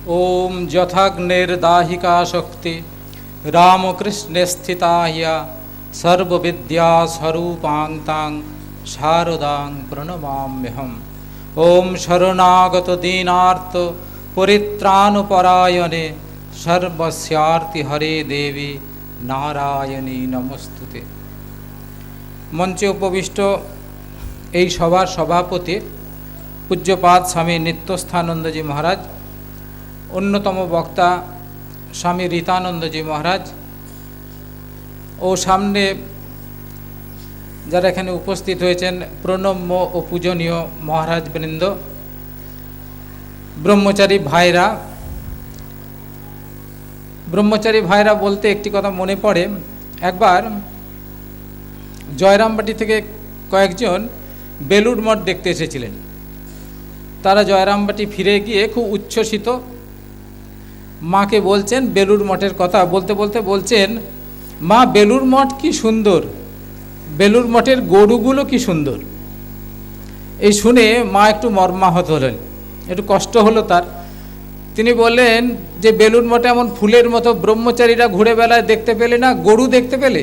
ओम यथाग्निर्दाहिका शक्ति रामकृष्णे स्थिता ह्या सर्वविद्यास्वरूपां शारदां प्रणमाम्यहम्। ओम शरणागत दीनार्त परित्राणपरायणे सर्वस्यार्ति हरे देवी नारायणी नमस्तुते। मंचे उपविष्ट এই সভার সভাপতি পূজ্যপাদ স্বামী নিত্যস্থানন্দজি মহারাজ, অন্যতম বক্তা স্বামী রীতানন্দজি মহারাজ ও সামনে যারা এখানে উপস্থিত হয়েছেন প্রণম্য ও পূজনীয় মহারাজবৃন্দ, ব্রহ্মচারী ভাইরা। ব্রহ্মচারী ভাইরা বলতে একটি কথা মনে পড়ে, একবার জয়রামবাটি থেকে কয়েকজন বেলুড় মঠ দেখতে এসেছিলেন। তারা জয়রামবাটি ফিরে গিয়ে খুব উচ্ছ্বসিত মাকে বলছেন বেলুড় মঠের কথা। বলতে বলতে বলছেন, মা বেলুড় মঠ কি সুন্দর, বেলুড় মঠের গরুগুলো কি সুন্দর। এই শুনে মা একটু মর্মাহত হলেন, একটু কষ্ট হলো তার। তিনি বললেন যে বেলুড় মঠে এমন ফুলের মতো ব্রহ্মচারীরা ঘুরে বেড়ায়, দেখতে পেলে না, গরু দেখতে পেলে?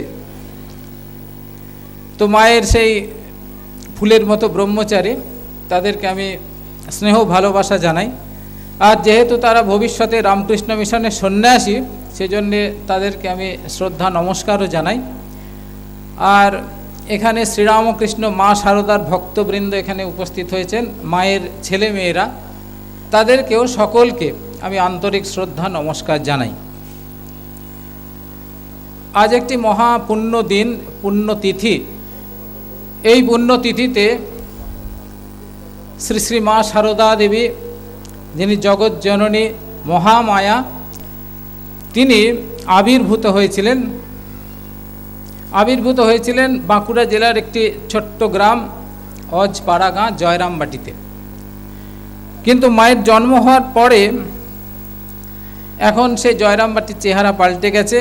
তো মায়ের সেই ফুলের মতো ব্রহ্মচারী, তাদেরকে আমি স্নেহ ভালোবাসা জানাই। আর যেহেতু তারা ভবিষ্যতে রামকৃষ্ণ মিশনের সন্ন্যাসী, সেজন্যে তাদেরকে আমি শ্রদ্ধা নমস্কারও জানাই। আর এখানে শ্রীরামকৃষ্ণ মা শারদার ভক্তবৃন্দ এখানে উপস্থিত হয়েছেন, মায়ের ছেলে মেয়েরা, তাদেরকেও সকলকে আমি আন্তরিক শ্রদ্ধা নমস্কার জানাই। আজ একটি মহা পুণ্য দিন, পুণ্যতিথি। এই পুণ্যতিথিতে শ্রী শ্রী মা শারদা দেবী, যিনি জগৎ জননী মহামায়া, তিনি আবির্ভূত হয়েছিলেন বাঁকুড়া জেলার একটি ছোট্ট গ্রাম অজপাড়া গাঁ জয়রামবাটিতে। কিন্তু মায়ের জন্ম হওয়ার পরে এখন সেই জয়রামবাটির চেহারা পাল্টে গেছে।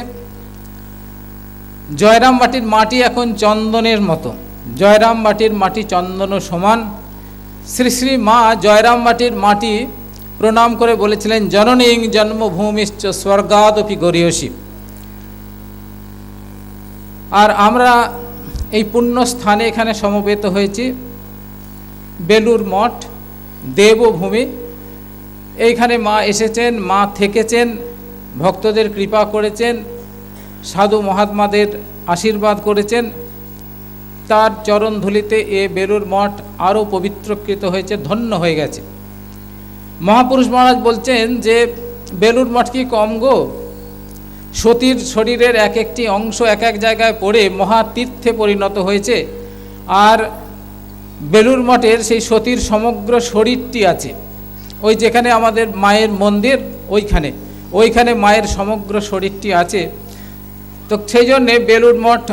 জয়রামবাটির মাটি এখন চন্দনের মতো, জয়রামবাটির মাটি চন্দন সমান। শ্রী শ্রী মা জয়রামবাটির মাটি প্রণাম করে বলেছিলেন, জননীং জন্মভূমিশ্চ স্বর্গাদপি গরীয়সী। আর আমরা এই পুণ্য স্থানে এখানে সমবেত হয়েছি, বেলুড় মঠ দেবভূমি। এইখানে মা এসেছেন, মা থেকেছেন, ভক্তদের কৃপা করেছেন, সাধু মহাত্মাদের আশীর্বাদ করেছেন। তার চরণধুলিতে এ বেলুড় মঠ আরও পবিত্রকৃত হয়েছে, ধন্য হয়ে গেছে। মহাপুরুষ মহারাজ বলছেন যে বেলুড় মঠ কি কম গো, সতীর শরীরের এক একটি অংশ এক এক জায়গায় পড়ে মহাতীর্থে পরিণত হয়েছে। আর বেলুড় মঠের সেই সতীর সমগ্র শরীরটি আছে, ওই যেখানে আমাদের মায়ের মন্দির, ওইখানে মায়ের সমগ্র শরীরটি আছে। তো সেই জন্যে বেলুড় মঠ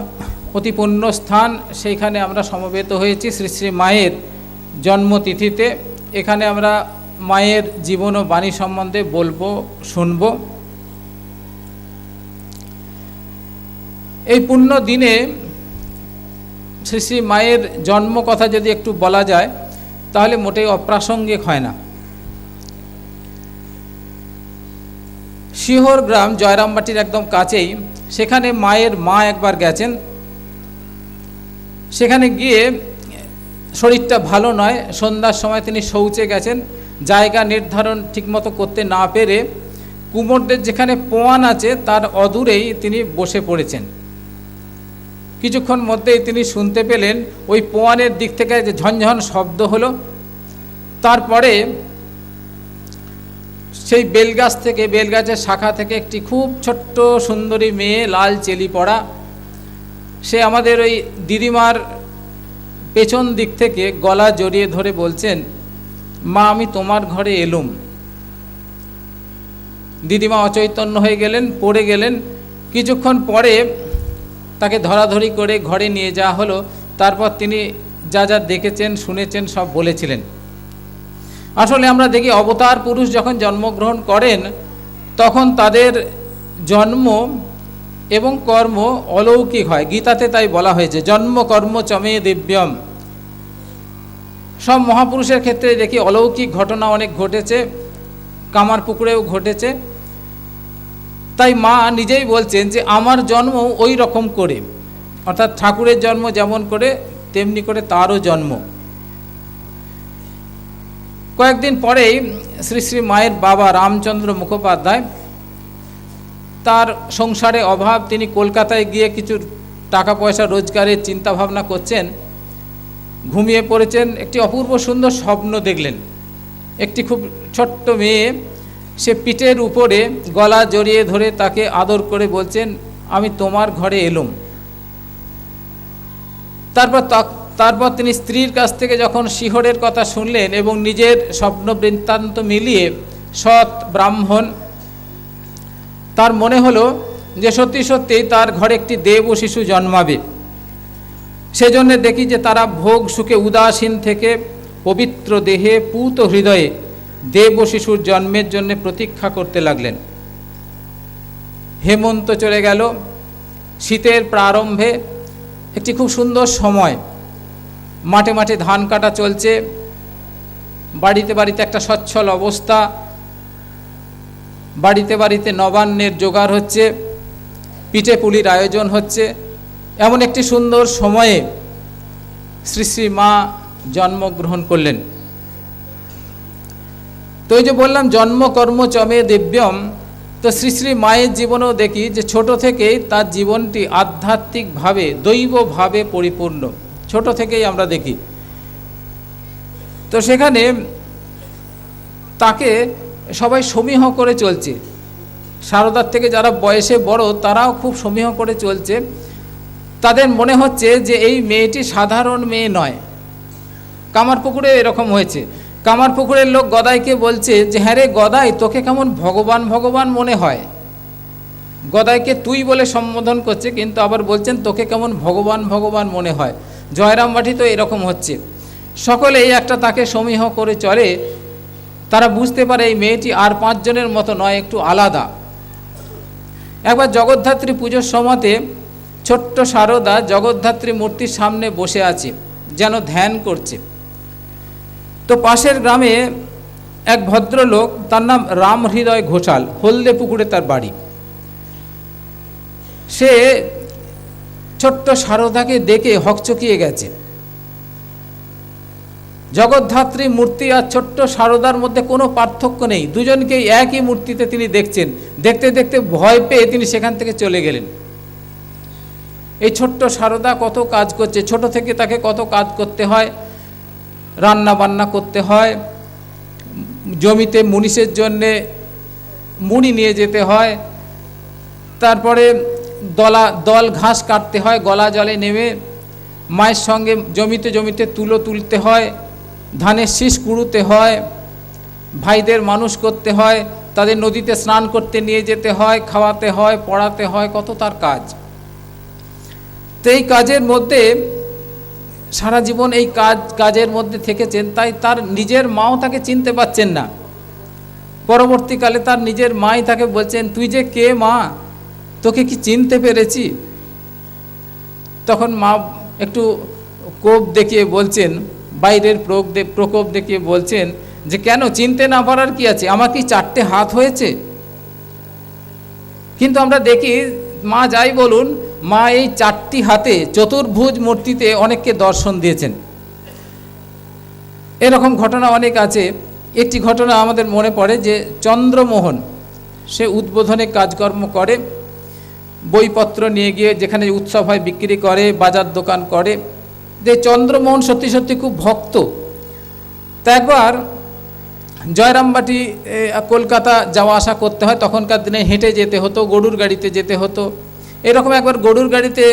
অতি পুণ্য স্থান, সেইখানে আমরা সমবেত হয়েছি শ্রী শ্রী মায়ের জন্মতিথিতে। এখানে আমরা মায়ের জীবন ও বাণী সম্বন্ধে বলবো, শুনব। এই পুণ্য দিনে শ্রী শ্রী মায়ের জন্ম কথা যদি একটু বলা যায় তাহলে মোটেই অপ্রাসঙ্গিক হয় না। শিহর গ্রাম জয়রামবাটির একদম কাছেই, সেখানে মায়ের মা একবার গেছেন। সেখানে গিয়ে শরীরটা ভালো নয়, সন্ধ্যার সময় তিনি শৌচে গেছেন। জায়গা নির্ধারণ ঠিকমতো করতে না পেরে কুমোরদের যেখানে পোয়ান আছে তার অদূরেই তিনি বসে পড়েছেন। কিছুক্ষণ মধ্যেই তিনি শুনতে পেলেন ওই পোয়ানের দিক থেকে যে ঝনঝন শব্দ হলো। তারপরে সেই বেলগাছের শাখা থেকে একটি খুব ছোট্ট সুন্দরী মেয়ে, লাল চেলি পড়া, সে আমাদের ওই দিদিমার পেছন দিক থেকে গলা জড়িয়ে ধরে বলছেন, মা আমি তোমার ঘরে এলুম। দিদিমা অচৈতন্য হয়ে গেলেন, পড়ে গেলেন। কিছুক্ষণ পরে তাকে ধরাধরি করে ঘরে নিয়ে যাওয়া হলো। তারপর তিনি যা যা দেখেছেন শুনেছেন সব বলেছিলেন। আসলে আমরা দেখি অবতার পুরুষ যখন জন্মগ্রহণ করেন তখন তাদের জন্ম এবং কর্ম অলৌকিক হয়। গীতাতে তাই বলা হয়েছে, জন্ম কর্ম চমে দিব্যম। সব মহাপুরুষের ক্ষেত্রে দেখি অলৌকিক ঘটনা অনেক ঘটেছে। কামারপুকুরেও ঘটেছে। তাই মা নিজেই বলছেন যে আমার জন্ম ওই রকম করে, অর্থাৎ ঠাকুরের জন্ম যেমন করে তেমনি করে তারও জন্ম। কয়েকদিন পরেই শ্রী শ্রী মায়ের বাবা রামচন্দ্র মুখোপাধ্যায়, তার সংসারে অভাব, তিনি কলকাতায় গিয়ে কিছু টাকা পয়সা রোজগারের চিন্তা ভাবনা করছেন, ঘুমিয়ে পড়েছেন। একটি অপূর্ব সুন্দর স্বপ্ন দেখলেন। একটি খুব ছোট্ট মেয়ে, সে পিঠের উপরে গলা জড়িয়ে ধরে তাকে আদর করে বলছেন, আমি তোমার ঘরে এলুম। তারপর তিনি স্ত্রীর কাছ থেকে যখন শিহরের কথা শুনলেন এবং নিজের স্বপ্ন বৃত্তান্ত মিলিয়ে সৎ ব্রাহ্মণ, তার মনে হলো যে সত্যি সত্যি তার ঘরে একটি দেব শিশু জন্মাবে। সেজন্য দেখি যে তারা ভোগ সুখে উদাসীন থেকে পবিত্র দেহে পূত হৃদয়ে দেব শিশুর জন্মের জন্য প্রতীক্ষা করতে লাগলেন। হেমন্ত চলে গেল, শীতের প্রারম্ভে একটি খুব সুন্দর সময়। মাঠে মাঠে ধান কাটা চলছে, বাড়িতে বাড়িতে একটা সচ্ছল অবস্থা, বাড়িতে বাড়িতে নবান্নের জোগাড় হচ্ছে, পিঠে পুলির আয়োজন হচ্ছে। এমন একটি সুন্দর সময়ে শ্রী শ্রী মা জন্মগ্রহণ করলেন। তো এই যে বললাম জন্মকর্ম চমে দিব্যম, তো শ্রী শ্রী মায়ের জীবনেও দেখি যে ছোট থেকেই তার জীবনটি আধ্যাত্মিকভাবে দৈবভাবে পরিপূর্ণ, ছোট থেকেই আমরা দেখি। তো সেখানে তাকে সবাই সমীহ করে চলছে, সারদার থেকে যারা বয়সে বড় তারাও খুব সমীহ করে চলছে। তাদের মনে হচ্ছে যে এই মেয়েটি সাধারণ মেয়ে নয়। কামারপুকুরে এরকম হয়েছে, কামারপুকুরের লোক গদাইকে বলছে যে হ্যাঁ রে গদাই, তোকে কেমন ভগবান ভগবান মনে হয়। গদাইকে তুই বলে সম্বোধন করছে, কিন্তু আবার বলছেন তোকে কেমন ভগবান ভগবান মনে হয়। জয়রামবাটি তো এরকম হচ্ছে, সকলেই একটা তাকে সমীহ করে চলে। তারা বুঝতে পারে এই মেয়েটি আর 5 জনের মতো নয়, একটু আলাদা। একবার জগদ্ধাত্রী পুজোর সময়তে ছোট্ট সারদা জগদ্ধাত্রী মূর্তির সামনে বসে আছে, যেন ধ্যান করছে। তো পাশের গ্রামে এক ভদ্রলোক, তার নাম রামহৃদয় ঘোষাল, হলদে পুকুরে তার বাড়ি। সে ছোট্ট সারদাকে দেখে হকচকিয়ে গেছে। জগদ্ধাত্রী মূর্তি আর ছোট্ট সারদার মধ্যে কোনো পার্থক্য নেই, দুজনকেই একই মূর্তিতে তিনি দেখছেন। দেখতে দেখতে ভয় পেয়ে তিনি সেখান থেকে চলে গেলেন। এই ছোট্ট সারদা কত কাজ করছে, ছোট থেকে তাকে কত কাজ করতে হয়, রান্না বান্না করতে হয়, জমিতে মুনিশের জন্যে মুড়ি নিয়ে যেতে হয়, তারপরে দল ঘাস কাটতে হয়, গলা জলে নেমে মায়ের সঙ্গে জমিতে জমিতে তুলো তুলতে হয়, ধানের শীষ কুড়ুতে হয়, ভাইদের মানুষ করতে হয়, তাদের নদীতে স্নান করতে নিয়ে যেতে হয়, খাওয়াতে হয়, পড়াতে হয়, কত তার কাজ। তো এই কাজের মধ্যে সারা জীবন এই কাজের মধ্যে থেকেছেন, তাই তার নিজের মাও তাকে চিনতে পারছেন না। পরবর্তীকালে তার নিজের মাই তাকে বলছেন, তুই যে কে মা, তোকে কি চিনতে পেরেছি? তখন মা একটু কোপ দেখিয়ে বলছেন, বাইরের প্রকোপ দেখিয়ে বলছেন যে কেন, চিনতে না পারার কি আছে, আমার কি 4টে হাত হয়েছে? কিন্তু আমরা দেখি মা যাই বলুন, মা এই 4টি হাতে চতুর্ভুজ মূর্তিতে অনেককে দর্শন দিয়েছেন। এরকম ঘটনা অনেক আছে। একটি ঘটনা আমাদের মনে পড়ে যে চন্দ্রমোহন, সে উদ্বোধনে কাজকর্ম করে, বইপত্র নিয়ে গিয়ে যেখানে উৎসব হয় বিক্রি করে, বাজার দোকান করে। যে চন্দ্রমোহন সত্যি সত্যি খুব ভক্ত। তা একবার জয়রামবাটি কলকাতা যাওয়া আসা করতে হয়, তখনকার দিনে হেঁটে যেতে হতো, গরুর গাড়িতে যেতে হতো। এরকম একবার গরুর গাড়িতে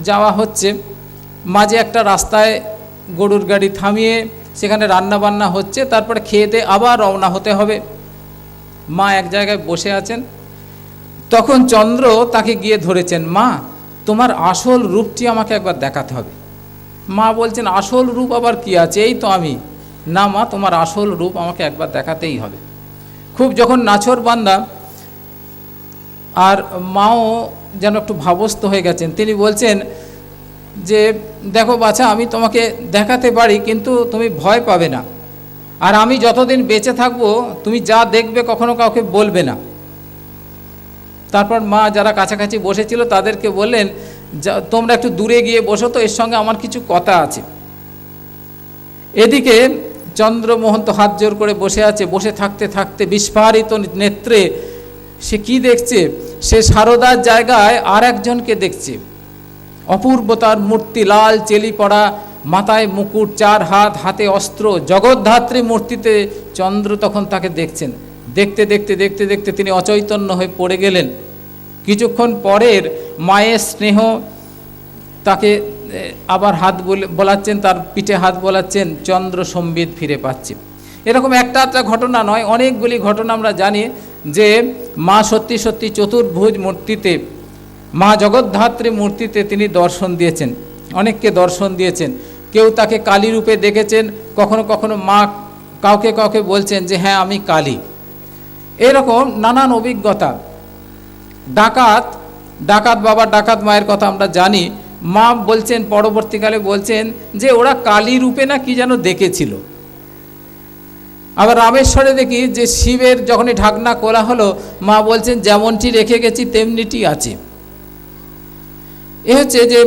যাওয়া হচ্ছে, মাঝে একটা রাস্তায় গরুর গাড়ি থামিয়ে সেখানে রান্না বান্না হচ্ছে, তারপরে খেয়ে দিয়ে আবার রওনা হতে হবে। মা এক জায়গায় বসে আছেন, তখন চন্দ্র তাকে গিয়ে ধরেছেন, মা তোমার আসল রূপটি আমাকে একবার দেখাতে হবে। মা বলছেন, আসল রূপ আবার কি আছে, এই তো আমি। না মা, তোমার আসল রূপ আমাকে একবার দেখাতেই হবে। খুব যখন নাছোড় বান্দা, আর মাও যেন একটু ভাবস্থ হয়ে গেছেন। তিনি বলছেন যে দেখো বাছা, আমি তোমাকে দেখাতে পারি, কিন্তু তুমি ভয় পাবে না। আর আমি যতদিন বেঁচে থাকবো তুমি যা দেখবে কখনো কাউকে বলবে না। তারপর মা যারা কাছাকাছি বসেছিল তাদেরকে বললেন, তোমরা একটু দূরে গিয়ে বসো তো, এর সঙ্গে আমার কিছু কথা আছে। এদিকে চন্দ্রমোহন তো হাত জোর করে বসে আছে। বসে থাকতে থাকতে বিস্ফারিত নেত্রে সে কি দেখছে, সে সারদার জায়গায় আর একজনকে দেখছে। অপূর্ব তার মূর্তি, লাল চেলি পড়া, মাথায় মুকুট, 4 হাত, হাতে অস্ত্র, জগদ্ধাত্রী মূর্তিতে চন্দ্র তখন তাকে দেখছেন। দেখতে দেখতে দেখতে দেখতে তিনি অচৈতন্য হয়ে পড়ে গেলেন। কিছুক্ষণ পরের মায়ের স্নেহ তাকে আবার হাত বোলাচ্ছেন, তার পিঠে হাত বোলাচ্ছেন, চন্দ্র সম্বিত ফিরে পাচ্ছে। এরকম একটা ঘটনা নয়, অনেকগুলি ঘটনা আমরা জানি যে মা সত্যি সত্যি চতুর্ভুজ মূর্তিতে, মা জগদ্ধাত্রী মূর্তিতে তিনি দর্শন দিয়েছেন, অনেককে দর্শন দিয়েছেন। কেউ তাকে কালী রূপে দেখেছেন, কখনো কখনো মা কাউকে কাউকে বলছেন যে হ্যাঁ আমি কালী। এরকম নানান অভিজ্ঞতা। ডাকাত বাবা, ডাকাত মায়ের কথা আমরা জানি। মা বলছেন, পরবর্তীকালে বলছেন যে ওরা কালী রূপে না কি যেন দেখেছিল। আবার রামেশ্বরে দেখি যে শিবের যখনই ঢাকনা খোলা হলো, মা বলছেন যেমনটি রেখে গেছি তেমনিটি আছে। এ হচ্ছে যে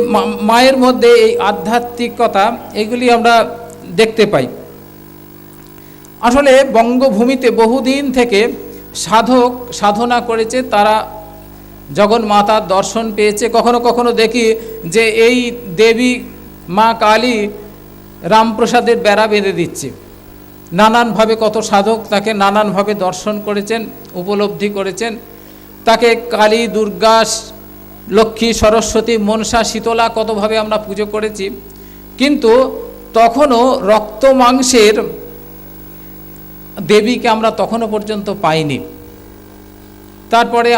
মায়ের মধ্যে এই আধ্যাত্মিকতা, এগুলি আমরা দেখতে পাই। আসলে বঙ্গভূমিতে বহুদিন থেকে সাধক সাধনা করেছে, তারা জগন্মাতার দর্শন পেয়েছে। কখনো কখনো দেখি যে এই দেবী মা কালী রামপ্রসাদের বেড়া বেঁধে দিচ্ছে। নানানভাবে কত সাধক তাকে নানানভাবে দর্শন করেছেন, উপলব্ধি করেছেন। তাকে কালী, দুর্গা, লক্ষ্মী, সরস্বতী, মনসা, শীতলা কতভাবে আমরা পুজো করেছি, কিন্তু তখনও রক্ত মাংসের দেবীকে আমরা তখনও পর্যন্ত পাইনি। তারপরে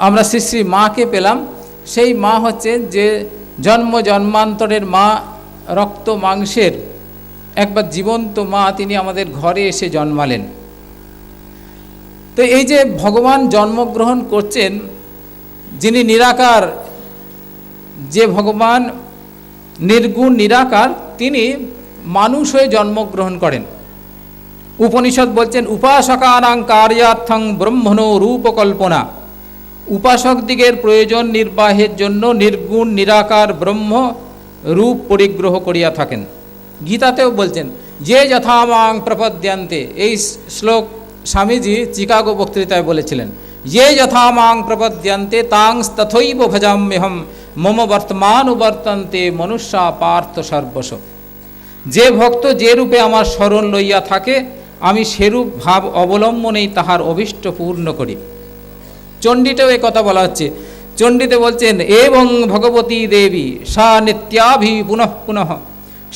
আমরা শ্রী শ্রী মাকে পেলাম। সেই মা হচ্ছেন যে জন্ম জন্মান্তরের মা, রক্ত মাংসের একবার জীবন্ত মা, তিনি আমাদের ঘরে এসে জন্মালেন। তো এই যে ভগবান জন্মগ্রহণ করছেন, যিনি নিরাকার, যে ভগবান নির্গুণ নিরাকার, তিনি মানুষ হয়ে জন্মগ্রহণ করেন। উপনিষদ বলছেন উপাসকানাং কার্যার্থং ব্রহ্মণো রূপকল্পনা। উপাসক দিগের প্রয়োজন নির্বাহের জন্য নির্গুণ নিরাকার ব্রহ্ম রূপ পরিগ্রহ করিয়া থাকেন। গীতাতেও বলছেন যে যথামাং প্রপদ্যান্তে, এই শ্লোক স্বামীজি চিকাগো বক্তৃতায় বলেছিলেন, যে যথামাং প্রপদ্যান্তে তাং তথৈব ভজাম্যহম মম বর্তমানুবর্তন্তে মনুষ্যা পার্থ সর্বস্ব। যে ভক্ত যে রূপে আমার শরণ লইয়া থাকে, আমি সেরূপ ভাব অবলম্বনেই তাহার অভীষ্ট পূর্ণ করি। চণ্ডীতেও এ কথা বলা হচ্ছে। চণ্ডীতে বলছেন এবং ভগবতী দেবী সা নিত্যাভি পুনঃ পুনঃ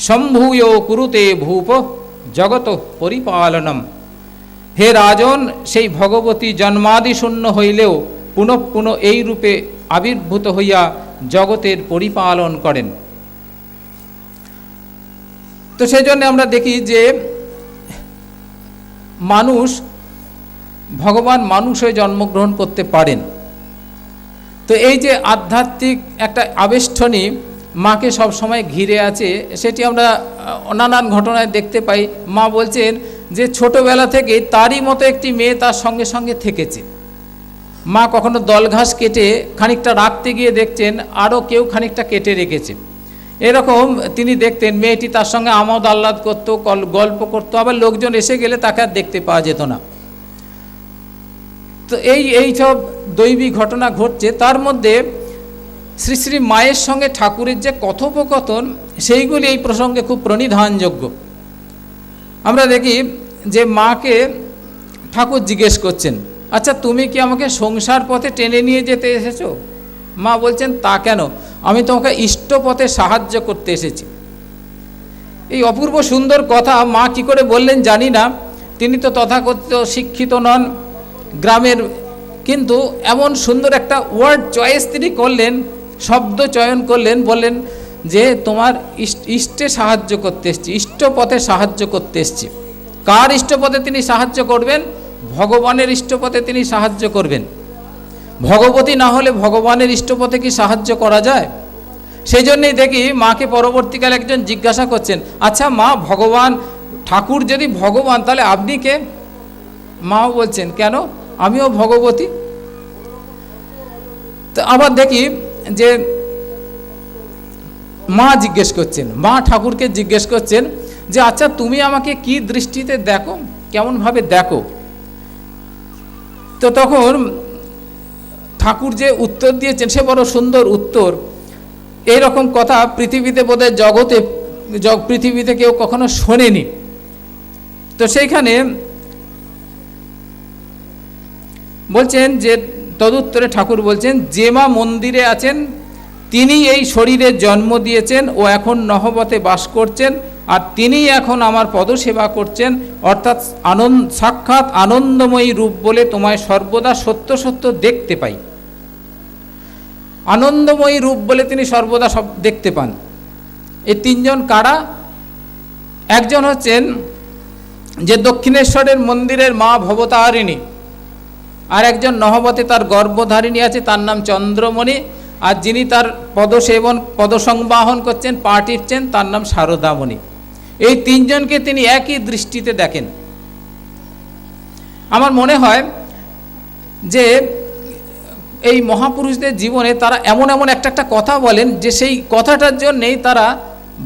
সম্ভূয় কুরুতে ভূপ জগত পরিপালনম। হে রাজন, সেই ভগবতী জন্মাদি শূন্য হইলেও পুনঃ পুনঃ এই রূপে আবির্ভূত হইয়া জগতের পরিপালন করেন। তো সেই জন্য আমরা দেখি যে ভগবান মানুষ হয়ে জন্মগ্রহণ করতে পারেন। তো এই যে আধ্যাত্মিক একটা আবেষ্টনী মাকে সব সময় ঘিরে আছে, সেটি আমরা নানান ঘটনায় দেখতে পাই। মা বলছেন যে ছোটবেলা থেকে তারই মতো একটি মেয়ে তার সঙ্গে সঙ্গে থেকেছে। মা কখনো দলঘাস কেটে খানিকটা রাখতে গিয়ে দেখছেন আরও কেউ খানিকটা কেটে রেখেছে। এরকম তিনি দেখতেন, মেয়েটি তার সঙ্গে আমোদ আহ্লাদ করতো, গল্প করতো, আবার লোকজন এসে গেলে তাকে আর দেখতে পাওয়া যেত না। তো এই সব দৈবিক ঘটনা ঘটছে। তার মধ্যে শ্রী শ্রী মায়ের সঙ্গে ঠাকুরের যে কথোপকথন, সেইগুলি এই প্রসঙ্গে খুব প্রণিধানযোগ্য। আমরা দেখি যে মাকে ঠাকুর জিজ্ঞেস করছেন, আচ্ছা তুমি কি আমাকে সংসার পথে টেনে নিয়ে যেতে এসেছো? মা বলছেন তা কেন, আমি তোমাকে ইষ্ট পথে সাহায্য করতে এসেছি। এই অপূর্ব সুন্দর কথা মা কি করে বললেন জানি না। তিনি তো তথাকথিত শিক্ষিত নন, গ্রামের, কিন্তু এমন সুন্দর একটা ওয়ার্ড চয়েস তিনি করলেন, শব্দ চয়ন করলেন, বললেন যে তোমার ইষ্টে সাহায্য করতে এসেছি, ইষ্ট পথে সাহায্য করতে এসেছি। কার ইষ্টপথে তিনি সাহায্য করবেন? ভগবানের ইষ্টপথে তিনি সাহায্য করবেন। ভগবতী না হলে ভগবানের ইষ্টপথে কি সাহায্য করা যায়? সেই জন্যই দেখি মাকে পরবর্তীকালে একজন জিজ্ঞাসা করছেন, আচ্ছা মা, ভগবান ঠাকুর যদি ভগবান তাহলে আপনি কে? মাও বলছেন কেন, আমিও ভগবতী। তো আবার দেখি যে মা জিজ্ঞেস করছেন, মা ঠাকুরকে জিজ্ঞেস করছেন যে আচ্ছা তুমি আমাকে কি দৃষ্টিতে দেখো, কেমনভাবে দেখো? তো তখন ঠাকুর যে উত্তর দিয়েছেন সে বড় সুন্দর উত্তর। এইরকম কথা পৃথিবীতে বোধহয় জগতে পৃথিবীতে কেউ কখনো শোনেনি। তো সেইখানে বলছেন যে তদুত্তরে ঠাকুর বলছেন, যে মা মন্দিরে আছেন তিনি এই শরীরের জন্ম দিয়েছেন ও এখন নহবতে বাস করছেন, আর তিনি এখন আমার পদসেবা করছেন, অর্থাৎ সাক্ষাৎ আনন্দময়ী রূপ বলে তোমায় সর্বদা সত্য সত্য দেখতে পাই। আনন্দময়ী রূপ বলে তিনি সর্বদা সব দেখতে পান। এই তিনজন কারা? একজন হচ্ছেন যে দক্ষিণেশ্বরের মন্দিরের মা ভবতারিণী, আর একজন নহবতে তার গর্ভধারিণী আছে, তার নাম চন্দ্রমণি, আর যিনি তার পদসংবাহন করছেন, পা টিপছেন, তার নাম শারদামণি। এই তিনজনকে তিনি একই দৃষ্টিতে দেখেন। আমার মনে হয় যে এই মহাপুরুষদের জীবনে তারা এমন এমন একটা কথা বলেন যে সেই কথাটার জন্যেই তারা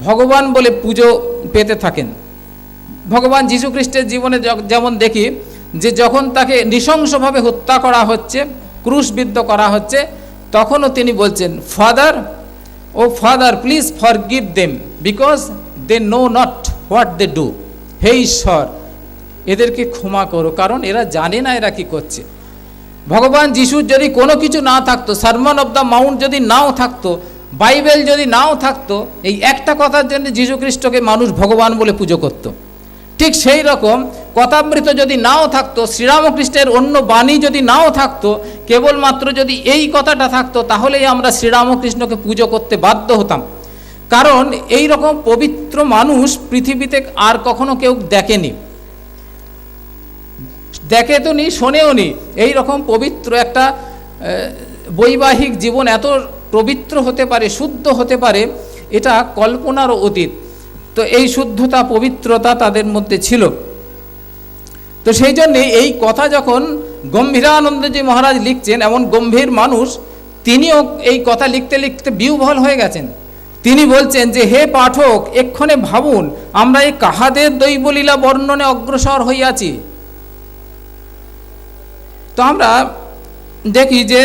ভগবান বলে পুজো পেতে থাকেন। ভগবান যীশু খ্রিস্টের জীবনে যেমন দেখি যে যখন তাকে নৃশংসভাবে হত্যা করা হচ্ছে, ক্রুশবিদ্ধ করা হচ্ছে, তখনও তিনি বলছেন, father please forgive them because they know not what they do. হে ঈশ্বর, এদেরকে ক্ষমা করো, কারণ এরা জানে না এরা কি করছে। ভগবান যিশুর যদি কোনো কিছু না থাকতো, সারমন অব দ্য মাউন্ট যদি নাও থাকতো, বাইবেল যদি নাও থাকতো, এই একটা কথার জন্য যীশু খ্রিস্টকে মানুষ ভগবান বলে পুজো করত। ঠিক সেই রকম কথামৃত যদি নাও থাকতো, শ্রীরামকৃষ্ণের অন্য বাণী যদি নাও থাকতো, কেবলমাত্র যদি এই কথাটা থাকতো, তাহলেই আমরা শ্রীরামকৃষ্ণকে পুজো করতে বাধ্য হতাম। কারণ এই রকম পবিত্র মানুষ পৃথিবীতে আর কখনো কেউ দেখেনি, দেখে তো নি, শোনেও নি। এই রকম পবিত্র একটা বৈবাহিক জীবন এত পবিত্র হতে পারে, শুদ্ধ হতে পারে, এটা কল্পনারও অতীত। তো এই শুদ্ধতা, পবিত্রতা তাদের মধ্যে ছিল। তো সেই জন্যে এই কথা যখন গম্ভীরানন্দজি মহারাজ লিখছেন, এমন গম্ভীর মানুষ, তিনিও এই কথা লিখতে লিখতে বিহ্বল হয়ে গেছেন। তিনি বলছেন যে হে পাঠক, এক্ষণে ভাবুন আমরা এই কাহাদের দৈবলীলা বর্ণনে অগ্রসর হইয়াছি। তো আমরা দেখি যে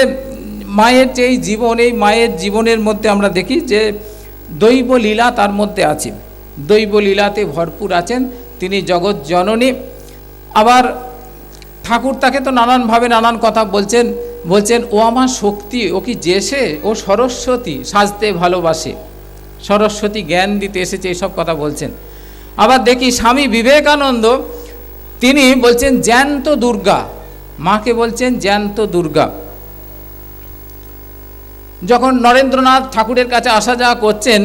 মায়ের যে জীবন, এই মায়ের জীবনের মধ্যে আমরা দেখি যে দৈবলীলা তার মধ্যে আছে, দৈবলীলাতে ভরপুর আছেন। তিনি জগৎ জননী। আবার ঠাকুর তাকে তো নানানভাবে নানান কথা বলছেন ও আমার শক্তি, ও কি জেসে, ও সরস্বতী, সাজতে ভালোবাসে, সরস্বতী জ্ঞান দিতে এসেছে, এইসব কথা বলছেন। আবার দেখি স্বামী বিবেকানন্দ, তিনি বলছেন জ্যান্ত দুর্গা, মাকে বলছেন জ্যান্ত দুর্গা। যখন নরেন্দ্রনাথ ঠাকুরের কাছে আসা যাওয়া করছেন,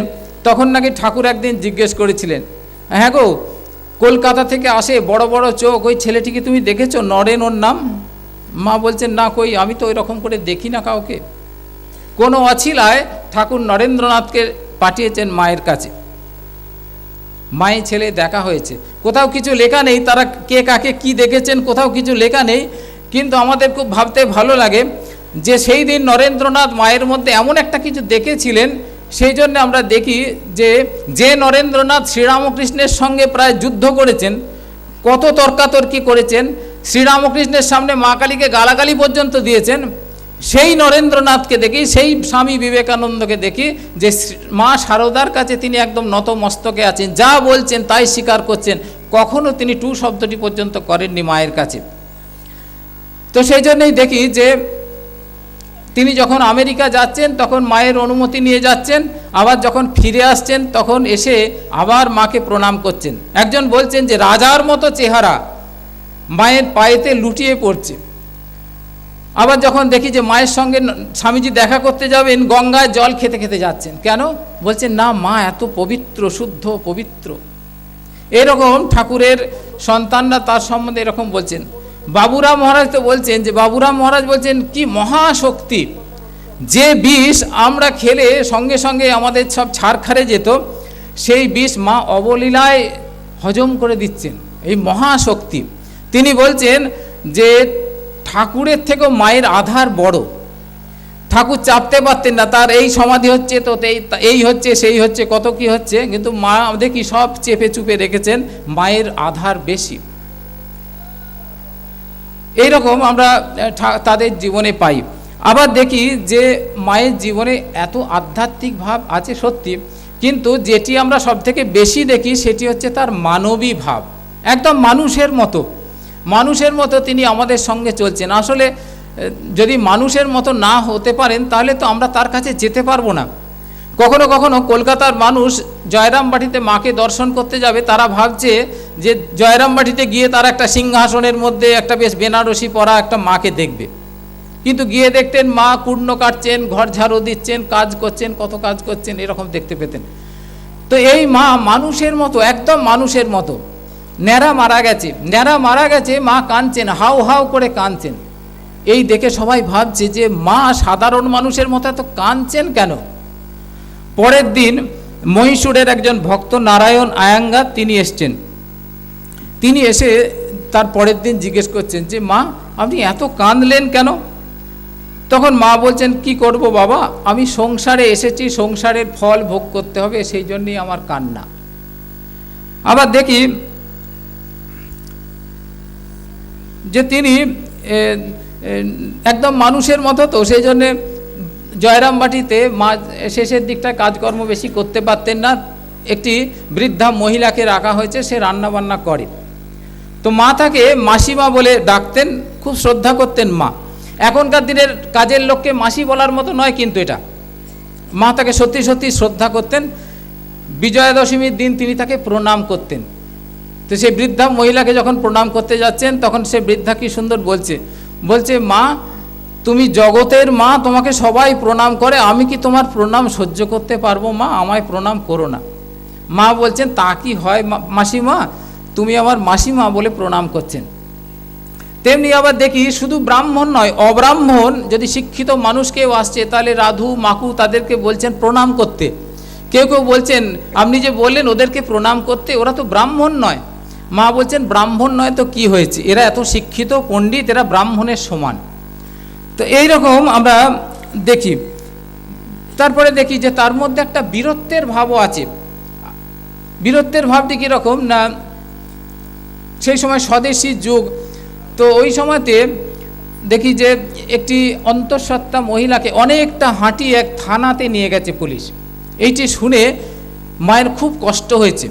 তখন নাকি ঠাকুর একদিন জিজ্ঞেস করেছিলেন, হ্যাঁ গো, কলকাতা থেকে আসে, বড় বড় চোখ, ওই ছেলেটিকে তুমি দেখেছো, নরেন ওর নাম? মা বলছেন না, কই, আমি তো ওই রকম করে দেখি না কাউকে। কোনো অছিলায় ঠাকুর নরেন্দ্রনাথকে পাঠিয়েছেন মায়ের কাছে। মায়ের ছেলে দেখা হয়েছে, কোথাও কিছু লেখা নেই তারা কে কাকে কি দেখেছেন, কোথাও কিছু লেখা নেই। কিন্তু আমাদের খুব ভাবতে ভালো লাগে যে সেই দিন নরেন্দ্রনাথ মায়ের মধ্যে এমন একটা কিছু দেখেছিলেন, সেই জন্য আমরা দেখি যে নরেন্দ্রনাথ শ্রীরামকৃষ্ণের সঙ্গে প্রায় যুদ্ধ করেছেন, কত তর্কাতর্কি করেছেন, শ্রীরামকৃষ্ণের সামনে মা কালীকে গালাগালি পর্যন্ত দিয়েছেন, সেই নরেন্দ্রনাথকে দেখি, সেই স্বামী বিবেকানন্দকে দেখি যে মা শারদার কাছে তিনি একদম নত মস্তকে আছেন, যা বলছেন তাই স্বীকার করছেন, কখনো তিনি টু শব্দটি পর্যন্ত করেননি মায়ের কাছে। তো সেই জন্যই দেখি যে তিনি যখন আমেরিকা যাচ্ছেন তখন মায়ের অনুমতি নিয়ে যাচ্ছেন, আবার যখন ফিরে আসছেন তখন এসে আবার মাকে প্রণাম করছেন। একজন বলছেন যে রাজার মতো চেহারা, মায়ের পায়েতে লুটিয়ে পড়ছে। আবার যখন দেখি যে মায়ের সঙ্গে স্বামীজি দেখা করতে যাবেন, গঙ্গায় জল খেতে খেতে যাচ্ছেন। কেন? বলছেন না, মা এত পবিত্র, শুদ্ধ, পবিত্র। এরকম ঠাকুরের সন্তানরা তার সম্বন্ধে এরকম বলছেন। বাবুরাম মহারাজ তো বলছেন যে, বাবুরাম মহারাজ বলছেন কি মহাশক্তি, যে বিষ আমরা খেলে সঙ্গে সঙ্গে আমাদের সব ছাড়খারে যেত, সেই বিষ মা অবলীলায় হজম করে দিচ্ছেন, এই মহাশক্তি। তিনি বলছেন যে ঠাকুরের থেকেও মায়ের আধার বড়। ঠাকুর চাপতে পারতেন না, তার এই সমাধি হচ্ছে, তো এই হচ্ছে, সেই হচ্ছে, কত কি হচ্ছে, কিন্তু মা দেখি সব চেপে চুপে রেখেছেন, মায়ের আধার বেশি। এইরকম আমরা তাদের জীবনে পাই। আবার দেখি যে মায়ের জীবনে এত আধ্যাত্মিক ভাব আছে সত্যি, কিন্তু যেটি আমরা সব থেকে বেশি দেখি সেটি হচ্ছে তার মানবী ভাব। একদম মানুষের মতো তিনি আমাদের সঙ্গে চলছেন। আসলে যদি মানুষের মতো না হতে পারেন তাহলে তো আমরা তার কাছে যেতে পারবো না। কখনো কখনো কলকাতার মানুষ জয়রামবাটিতে মাকে দর্শন করতে যাবে, তারা ভাবছে যে জয়রামবাটিতে গিয়ে তারা একটা সিংহাসনের মধ্যে একটা বেশ বেনারসি পরা একটা মাকে দেখবে, কিন্তু গিয়ে দেখতেন মা কুর্ণ কাটছেন, ঘর ঝাড়ু দিচ্ছেন, কাজ করছেন, কত কাজ করছেন, এরকম দেখতে পেতেন। তো এই মা মানুষের মতো, একদম মানুষের মতো। ন্যাড়া মারা গেছে, মা কাঁদছেন, হাউ হাউ করে কাঁদছেন। এই দেখে সবাই ভাবছে যে মা সাধারণ মানুষের মতো এত কাঁদছেন কেন। পরের দিন মহীশূরের একজন ভক্ত নারায়ণ আয়াঙ্গার তিনি এসছেন। তিনি এসে তার পরের দিন জিজ্ঞেস করছেন যে মা আপনি এত কাঁদলেন কেন? তখন মা বলছেন, কি করব বাবা, আমি সংসারে এসেছি, সংসারের ফল ভোগ করতে হবে, সেই জন্যই আমার কান্না। আবার দেখি যে তিনি একদম মানুষের মতো, তো সেই জন্যে জয়রামবাটিতে মা শেষের দিকটায় কাজকর্ম বেশি করতে পারতেন না। একটি বৃদ্ধা মহিলাকে রাখা হয়েছে, সে রান্নাবান্না করে। তো মা তাকে মাসিমা বলে ডাকতেন, খুব শ্রদ্ধা করতেন মা। এখনকার দিনের কাজের লোককে মাসি বলার মতো নয়, কিন্তু এটা মা তাকে সত্যি সত্যি শ্রদ্ধা করতেন। বিজয়া দশমীর দিন তিনি তাকে প্রণাম করতেন। তো সেই বৃদ্ধা মহিলাকে যখন প্রণাম করতে যাচ্ছেন, তখন সে বৃদ্ধা কি সুন্দর বলছে মা তুমি জগতের মা, তোমাকে সবাই প্রণাম করে, আমি কি তোমার প্রণাম সহ্য করতে পারবো মা, আমায় প্রণাম করো না। মা বলছেন তা কি হয় মাসিমা, তুমি আমার মাসিমা বলে প্রণাম করছেন। তেমনি আবার দেখি শুধু ব্রাহ্মণ নয়, অব্রাহ্মণ যদি শিক্ষিত মানুষ কেউ আসছে, তাহলে রাধু মাকু তাদেরকে বলছেন প্রণাম করতে। কেউ কেউ বলছেন আপনি যে বললেন ওদেরকে প্রণাম করতে, ওরা তো ব্রাহ্মণ নয়। মা বলছেন ব্রাহ্মণ নয় তো কি হয়েছে, এরা এত শিক্ষিত পণ্ডিত, এরা ব্রাহ্মণের সমান। তো এই রকম আমরা দেখি। তারপরে দেখি যে তার মধ্যে একটা বীরত্বের ভাবও আছে। বীরত্বের ভাবটি কীরকম না, সেই সময় স্বদেশী যুগ, তো ওই সময়তে দেখি যে একটি অন্তঃসত্ত্বা মহিলাকে অনেকটা হাঁটি এক থানাতে নিয়ে গেছে পুলিশ। এইটি শুনে মায়ের খুব কষ্ট হয়েছে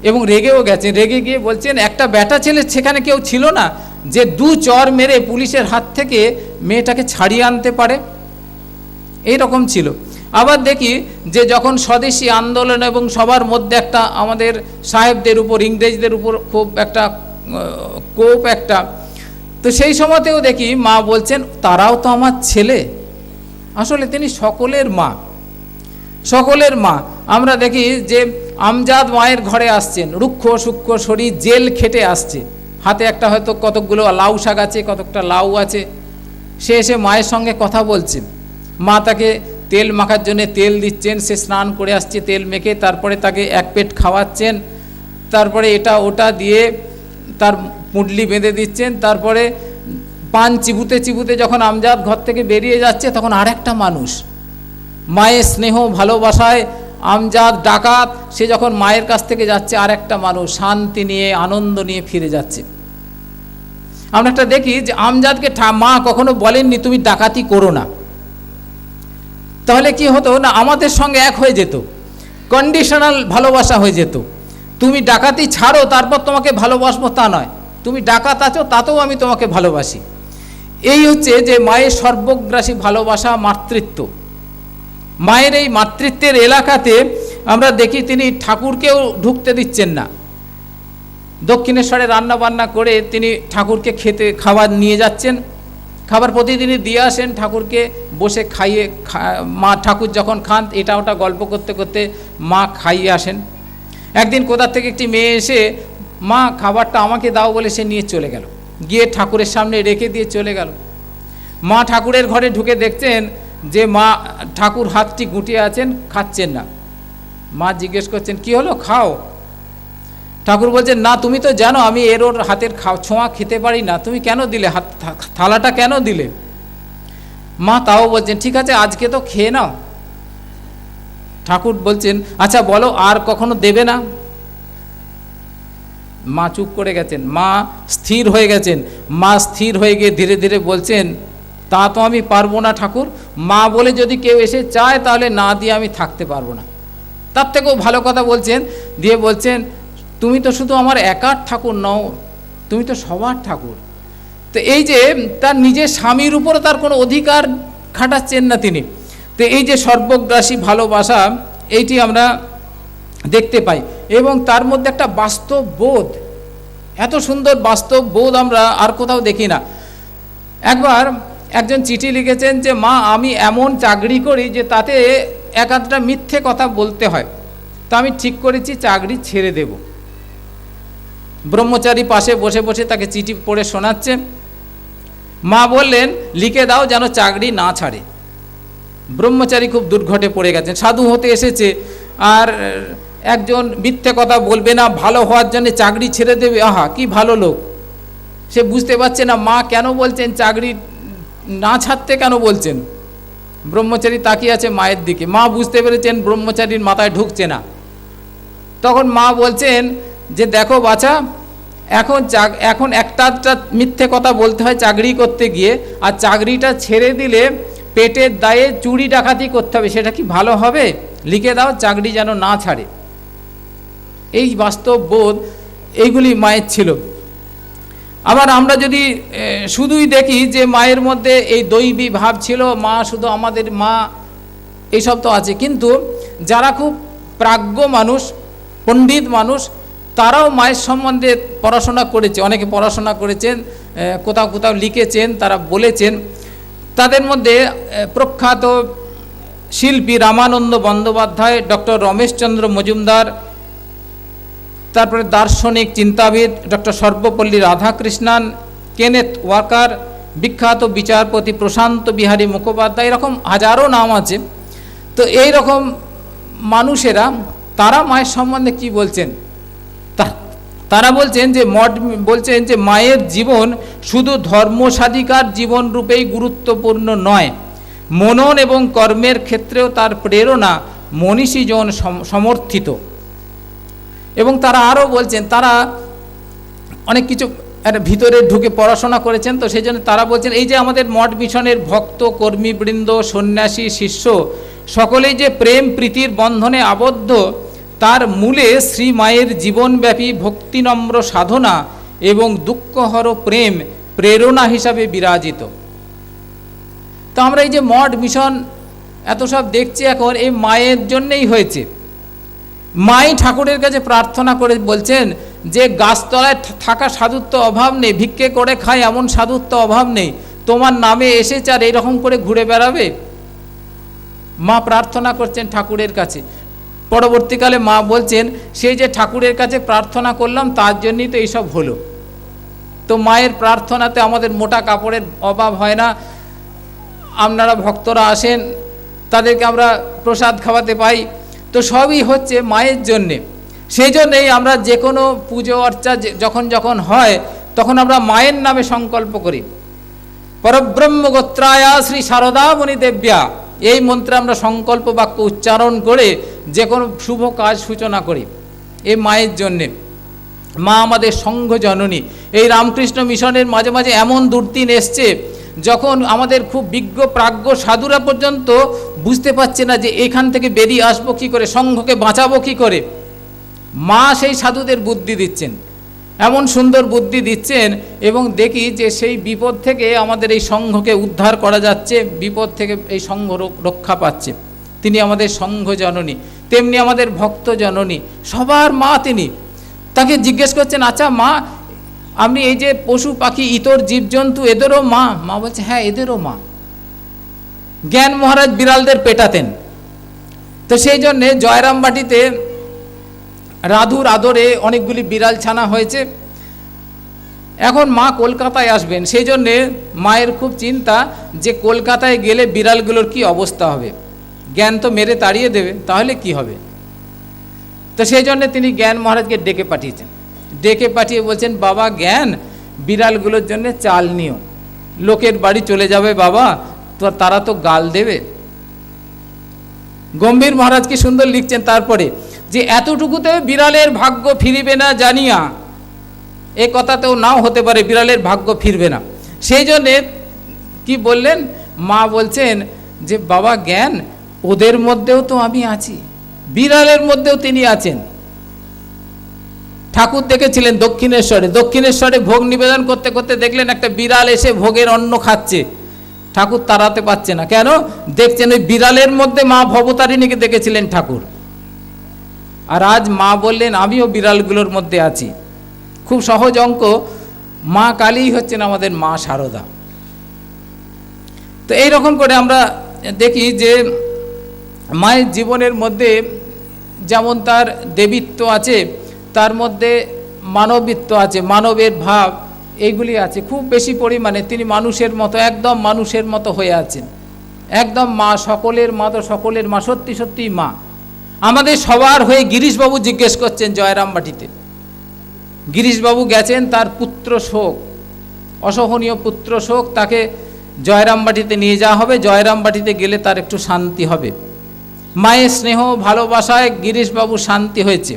এবং রেগেও গেছে। রেগে গিয়ে বলছেন একটা বেটা ছেলে সেখানে কেউ ছিল না যে দু চর মেরে পুলিশের হাত থেকে মেয়েটাকে ছাড়িয়ে আনতে পারে, এই রকম ছিল। আবার দেখি যে যখন স্বদেশী আন্দোলন এবং সবার মধ্যে একটা আমাদের সাহেবদের উপর, ইংরেজদের উপর খুব একটা কোপ একটা, তো সেই সময়তেও দেখি মা বলছেন তারাও তো আমার ছেলে। আসলে তিনি সকলের মা। আমরা দেখি যে আমজাদ মায়ের ঘরে আসছেন, রুক্ষ সূক্ষ্ম শরীর, জেল খেটে আসছে, হাতে একটা হয়তো কতকগুলো লাউ শাক আছে, কতকটা লাউ আছে। সে এসে মায়ের সঙ্গে কথা বলছে, মা তাকে তেল মাখার জন্য তেল দিচ্ছেন, সে স্নান করে আসছে তেল মেখে, তারপরে তাকে এক পেট খাওয়াচ্ছেন, তারপরে এটা ওটা দিয়ে তার পুঁটলি বেঁধে দিচ্ছেন। তারপরে পান চিবুতে চিবুতে যখন আমজাদ ঘর থেকে বেরিয়ে যাচ্ছে, তখন আরেকটা মানুষ মায়ের স্নেহ ভালোবাসায় আমজাদ ডাকাত, সে যখন মায়ের কাছ থেকে যাচ্ছে, আরেকটা মানুষ শান্তি নিয়ে আনন্দ নিয়ে ফিরে যাচ্ছে। আমরা একটা দেখি যে আমজাদকে মা কখনো বলেননি তুমি ডাকাতি করো না, তাহলে কি হতো না আমাদের সঙ্গে এক হয়ে যেত, কন্ডিশনাল ভালোবাসা হয়ে যেত। তুমি ডাকাতি ছাড়ো তারপর তোমাকে ভালোবাসবো তা নয়, তুমি ডাকাত আছো তাতেও আমি তোমাকে ভালোবাসি। এই হচ্ছে যে মায়ের সর্বগ্রাসী ভালোবাসা, মাতৃত্ব। মায়ের এই মাতৃত্বের এলাকাতে আমরা দেখি তিনি ঠাকুরকেও ঢুকতে দিচ্ছেন না। দক্ষিণেশ্বরে রান্না বান্না করে তিনি ঠাকুরকে খাবার নিয়ে যাচ্ছেন, খাবার প্রতিদিনই দিয়ে আসেন ঠাকুরকে, বসে খাইয়ে মা ঠাকুর যখন খান এটা ওটা গল্প করতে করতে মা খাইয়ে আসেন। একদিন কোথা থেকে একটি মেয়ে এসে মা খাবারটা আমাকে দাও বলে সে নিয়ে চলে গেল, গিয়ে ঠাকুরের সামনে রেখে দিয়ে চলে গেল। মা ঠাকুরের ঘরে ঢুকে দেখছেন যে মা ঠাকুর হাতটি গুটিয়ে আছেন, খাচ্ছেন না। মা জিজ্ঞেস করছেন কি হলো, খাও। ঠাকুর বলছেন, না তুমি তো জানো আমি ওর হাতের ছোঁয়া খেতে পারি না, তুমি কেন দিলে থালাটা কেন দিলে? মা তাও বলছেন, ঠিক আছে আজকে তো খেয়ে নাও। ঠাকুর বলছেন, আচ্ছা বলো আর কখনো দেবে না? মা চুপ করে গেছেন, মা স্থির হয়ে গেছেন। মা স্থির হয়ে গিয়ে ধীরে ধীরে বলছেন, তা তো আমি পারবো না ঠাকুর, মা বলে যদি কেউ এসে চায় তাহলে না দিয়ে আমি থাকতে পারবো না। তার থেকেও ভালো কথা বলছেন, দিয়ে বলছেন, তুমি তো শুধু আমার একার ঠাকুর নও, তুমি তো সবার ঠাকুর। তো এই যে তার নিজের স্বামীর উপরে তার কোনো অধিকার খাটাচ্ছেন না তিনি। তো এই যে সর্বগ্রাসী ভালোবাসা, এইটি আমরা দেখতে পাই, এবং তার মধ্যে একটা বাস্তব বোধ, এত সুন্দর বাস্তব বোধ আমরা আর কোথাও দেখি না। একবার একজন চিঠি লিখেছেন যে, মা আমি এমন চাকরি করি যে তাতে এক আধটা মিথ্যে কথা বলতে হয়, তা আমি ঠিক করেছি চাকরি ছেড়ে দেব। ব্রহ্মচারী পাশে বসে বসে তাকে চিঠি পড়ে শোনাচ্ছে। মা বললেন, লিখে দাও যেন চাকরি না ছাড়ে। ব্রহ্মচারী খুব দুর্ঘটে পড়ে গেছেন, সাধু হতে এসেছে আর একজন মিথ্যে কথা বলবে না, ভালো হওয়ার জন্য চাকরি ছেড়ে দেবে, আহা কি ভালো লোক। সে বুঝতে পারছে না মা কেন বলছেন চাকরি না ছাড়তে, কেন বলছেন। ব্রহ্মচারী তাকিয়ে আছে মায়ের দিকে, মা বুঝতে পেরেছেন ব্রহ্মচারীর মাথায় ঢুকছে না। তখন মা বলছেন যে, দেখো বাছা, এখন একটা মিথ্যে কথা বলতে হয় চাকরি করতে গিয়ে, আর চাকরিটা ছেড়ে দিলে পেটের দায়ে চুরি ডাকাতি করতে হবে, সেটা কি ভালো হবে? লিখে দাও চাকরি যেন না ছাড়ে। এই বাস্তব বোধ এইগুলি মায়ের ছিল। আবার আমরা যদি শুধুই দেখি যে মায়ের মধ্যে এই দৈবী ভাব ছিল, মা শুধু আমাদের মা, এইসব তো আছে, কিন্তু যারা খুব প্রাজ্ঞ মানুষ, পণ্ডিত মানুষ, তারাও মায়ের সম্বন্ধে পড়াশোনা করেছে, অনেকে পড়াশোনা করেছেন, কোথাও কোথাও লিখেছেন, তারা বলেছেন। তাদের মধ্যে প্রখ্যাত শিল্পী রামানন্দ বন্দ্যোপাধ্যায়, ডক্টর রমেশচন্দ্র মজুমদার, তারপরে দার্শনিক চিন্তাবিদ ডক্টর সর্বপল্লী রাধাকৃষ্ণান, কেনেথ ওয়াকার, বিখ্যাত বিচারপতি প্রশান্ত বিহারী মুখোপাধ্যায়, এরকম হাজারো নাম আছে। তো এই রকম মানুষেরা তারা মায়ের সম্বন্ধে কি বলছেন? তারা বলছেন যে মায়ের জীবন শুধু ধর্মসাধিকার জীবন রূপেই গুরুত্বপূর্ণ নয়, মনন এবং কর্মের ক্ষেত্রেও তার প্রেরণা মনীষীজন সমর্থিত। এবং তারা আরও বলছেন, তারা অনেক কিছু ভিতরে ঢুকে পড়াশোনা করেছেন, তো সেই জন্য তারা বলছেন এই যে আমাদের মঠ মিশনের ভক্ত কর্মীবৃন্দ, সন্ন্যাসী, শিষ্য সকলেই যে প্রেম প্রীতির বন্ধনে আবদ্ধ, তার মূলে শ্রী মায়ের জীবনব্যাপী ভক্তিনম্র সাধনা এবং দুঃখহর প্রেম প্রেরণা হিসাবে বিরাজিত। তো আমরা এই যে মঠ মিশন এত সব দেখছি এখন, এই মায়ের জন্যেই হয়েছে। মাই ঠাকুরের কাছে প্রার্থনা করে বলছেন যে গাছতলায় থাকা সাধুত্ব অভাব নেই, ভিক্ষে করে খায় এমন সাধুত্ব অভাব নেই, তোমার নামে এসেছে আর এরকম করে ঘুরে বেড়াবে। মা প্রার্থনা করছেন ঠাকুরের কাছে। পরবর্তীকালে মা বলছেন, সেই যে ঠাকুরের কাছে প্রার্থনা করলাম তার জন্যই তো এইসব হলো। তো মায়ের প্রার্থনাতে আমাদের মোটা কাপড়ের অভাব হয় না। আপনারা ভক্তরা আসেন, তাদেরকে আমরা প্রসাদ খাওয়াতে পাই, তো সবই হচ্ছে মায়ের জন্যে। সেই জন্যেই আমরা যে কোনো পুজো অর্চা যখন হয়, তখন আমরা মায়ের নামে সংকল্প করি, পরব্রহ্ম গোত্রায়া শ্রী শারদামণি দেব্যা, এই মন্ত্রে আমরা সংকল্প বাক্য উচ্চারণ করে যে কোনো শুভ কাজ সূচনা করি এই মায়ের জন্যে। মা আমাদের সংঘ জননী। এই রামকৃষ্ণ মিশনের মাঝে মাঝে এমন দুর্দিন এসছে যখন আমাদের খুব বিজ্ঞ প্রাজ্ঞ সাধুরা পর্যন্ত বুঝতে পারছে না যে এখান থেকে বেরিয়ে আসবো কী করে, সংঘকে বাঁচাবো কী করে। মা সেই সাধুদের বুদ্ধি দিচ্ছেন, এমন সুন্দর বুদ্ধি দিচ্ছেন, এবং দেখি যে সেই বিপদ থেকে আমাদের এই সংঘকে উদ্ধার করা যাচ্ছে, বিপদ থেকে এই সংঘ রক্ষা পাচ্ছে। তিনি আমাদের সংঘ জননী, তেমনি আমাদের ভক্ত জননী, সবার মা তিনি। তাকে জিজ্ঞেস করছেন, আচ্ছা মা, আপনি এই যে পশু পাখি ইতর জীবজন্তু এদেরও মা? মা বলছে, হ্যাঁ এদেরও মা। জ্ঞান মহারাজ বিড়ালদের পেটাতেন, তো সেই জন্যে জয়রামবাটিতে রাধুর আদরে অনেকগুলি বিড়াল ছানা হয়েছে। এখন মা কলকাতায় আসবেন, সেই জন্যে মায়ের খুব চিন্তা যে কলকাতায় গেলে বিড়ালগুলোর কি অবস্থা হবে, জ্ঞান তো মেরে তাড়িয়ে দেবে, তাহলে কি হবে। তো সেই জন্যে তিনি জ্ঞান মহারাজকে ডেকে পাঠিয়েছেন। ডেকে পাঠিয়ে বলছেন, বাবা জ্ঞান, বিড়ালগুলোর জন্য চাল নিও, লোকের বাড়ি চলে যাবে বাবা, তো তারা তো গাল দেবে। গম্ভীর মহারাজ কি সুন্দর লিখছেন তারপরে, যে এতটুকুতে বিড়ালের ভাগ্য ফিরিবে না জানিয়া, এ কথাতেও নাও হতে পারে বিড়ালের ভাগ্য ফিরবে না। সেই জন্যে কি বললেন, মা বলছেন যে বাবা জ্ঞান, ওদের মধ্যেও তো আমি আছি, বিড়ালের মধ্যেও তিনি আছেন। ঠাকুর দেখেছিলেন দক্ষিণেশ্বরে ভোগ নিবেদন করতে করতে দেখলেন একটা বিড়াল এসে ভোগের অন্ন খাচ্ছে। ঠাকুর তাড়াতে পারছে না, কেন? দেখছেন ওই বিড়ালের মধ্যে মা ভবতারিণীকে দেখেছিলেন ঠাকুর। আর আজ মা বললেন আমিও বিড়ালগুলোর মধ্যে আছি। খুব সহজ অঙ্ক, মা কালীই হচ্ছেন আমাদের মা শারদা। তো এই রকম করে আমরা দেখি যে মায়ের জীবনের মধ্যে যেমন তার দেবীত্ব আছে, তার মধ্যে মানবিত্ব আছে, মানবের ভাব এইগুলি আছে খুব বেশি পরিমাণে। তিনি মানুষের মতো, একদম মানুষের মতো হয়ে আছেন, একদম মা, সকলের মা, তো সকলের মা, সত্যি সত্যিই মা। আমাদের সবার হয়ে গিরিশবাবু জিজ্ঞেস করছেন জয়রামবাটিতে। গিরিশবাবু গেছেন, তার পুত্র শোক, অসহনীয় পুত্র শোক, তাকে জয়রামবাটিতে নিয়ে যাওয়া হবে। জয়রামবাটিতে গেলে তার একটু শান্তি হবে। মায়ের স্নেহ ভালোবাসায় গিরিশবাবু শান্তি হয়েছে।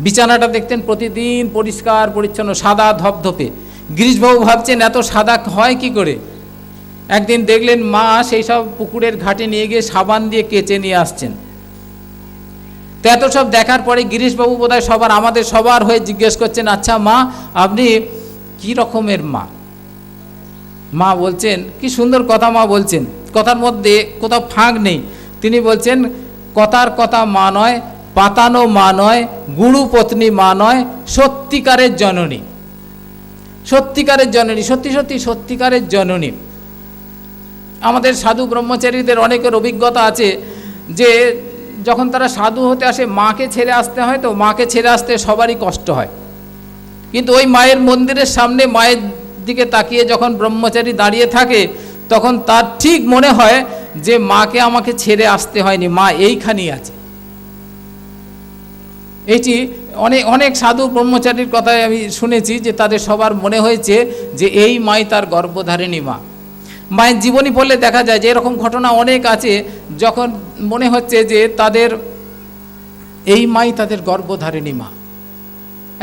বিছানাটা দেখতেন প্রতিদিন পরিষ্কার পরিচ্ছন্ন, সাদা ধপধপে। গিরিশবাবু ভাবছেন এত সাদা হয় কি করে। একদিন দেখলেন মা সেই সব পুকুরের ঘাটে নিয়ে গিয়ে সাবান দিয়ে কেচে নিয়ে আসছেন। তো এত সব দেখার পরে গিরিশবাবু বোধহয় আমাদের সবার হয়ে জিজ্ঞেস করছেন, আচ্ছা মা, আপনি কি রকমের মা? মা বলছেন, কি সুন্দর কথা মা বলছেন, কথার মধ্যে কোথাও ফাঁক নেই। তিনি বলছেন, কথার কথা মা নয়, পাতানো মা নয়, গুরু পত্নী মা নয়, সত্যিকারের জননী। সত্যিকারের জননী, সত্যি সত্যি সত্যিকারের জননী। আমাদের সাধু ব্রহ্মচারীদের অনেকের অভিজ্ঞতা আছে যে যখন তারা সাধু হতে আসে, মাকে ছেড়ে আসতে হয়, তো মাকে ছেড়ে আসতে সবারই কষ্ট হয়। কিন্তু ওই মায়ের মন্দিরের সামনে মায়ের দিকে তাকিয়ে যখন ব্রহ্মচারী দাঁড়িয়ে থাকে, তখন তার ঠিক মনে হয় যে মাকে আমাকে ছেড়ে আসতে হয়নি, মা এইখানেই আছে। এইটি অনেক সাধু ব্রহ্মচারীর কথায় আমি শুনেছি যে তাদের সবার মনে হয়েছে যে এই মাই তার গর্ভধারিণী মা। মায়ের জীবনী পড়লে দেখা যায় যে এরকম ঘটনা অনেক আছে, যখন মনে হচ্ছে যে তাদের এই মাই তাদের গর্ভধারিণী মা।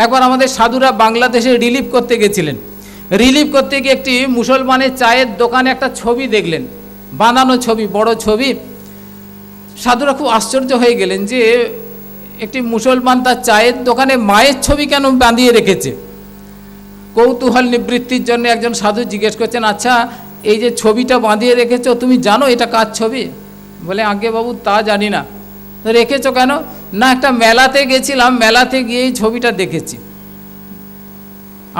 একবার আমাদের সাধুরা বাংলাদেশে রিলিফ করতে গেছিলেন। রিলিফ করতে গিয়ে একটি মুসলমানের চায়ের দোকানে একটা ছবি দেখলেন, বাঁধানো ছবি, বড় ছবি। সাধুরা খুব আশ্চর্য হয়ে গেলেন যে একটি মুসলমান তার চায়ের দোকানে মায়ের ছবি কেন বাঁধিয়ে রেখেছে। কৌতূহল নিবৃত্তির জন্য একজন সাধু জিজ্ঞেস করছেন, আচ্ছা এই যে ছবিটা বাঁধিয়ে রেখেছো, তুমি জানো এটা কার ছবি? বলে, আগে বাবু তা জানি না। রেখেছো কেন? না, একটা মেলাতে গেছিলাম, মেলাতে গিয়ে এই ছবিটা দেখেছি।